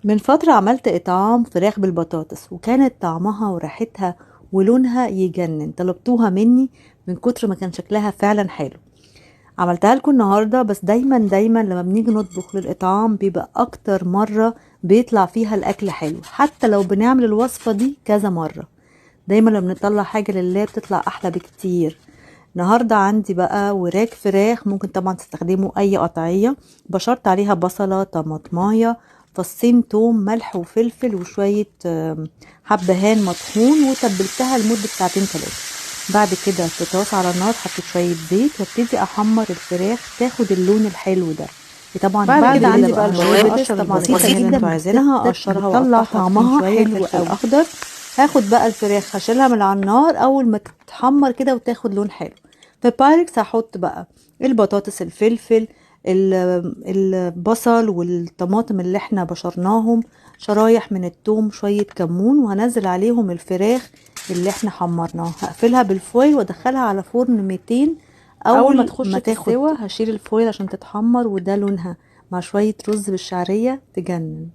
من فترة عملت إطعام فراخ بالبطاطس وكانت طعمها وريحتها ولونها يجنن. طلبتوها مني من كتر ما كان شكلها فعلا حلو. عملتها لكم النهاردة، بس دايما لما بنيجي نطبخ للإطعام بيبقى أكتر مرة بيطلع فيها الأكل حلو، حتى لو بنعمل الوصفة دي كذا مرة. دايما لما بنطلع حاجة لله بتطلع أحلى بكتير. النهاردة عندي بقى وراك فراخ، ممكن طبعا تستخدموا اي قطعية. بشرت عليها بصلة، طماطماية، فصين توم، ملح وفلفل وشوية حبهان مطحون، وتبلتها لمدة ساعتين 3. بعد كده في طاسة على النار حطيت شوية زيت وابتدي احمر الفراخ تاخد اللون الحلو ده. بعد كده عندي بقى البطاطس طبعا بسيطة جدا، انتوا عايزينها اقشرها بتطلع طعمها حلو قوي اخضر. هاخد بقى الفراخ هشيلها من على النار اول ما تتحمر كده وتاخد لون حلو. في بايركس هحط بقى البطاطس، الفلفل، البصل والطماطم اللي احنا بشرناهم، شرايح من الثوم، شوية كمون، وهنزل عليهم الفراخ اللي احنا حمرناها. هقفلها بالفويل وادخلها على فرن 200. اول ما تخش تاخد هشيل الفويل عشان تتحمر، وده لونها مع شوية رز بالشعرية تجنن.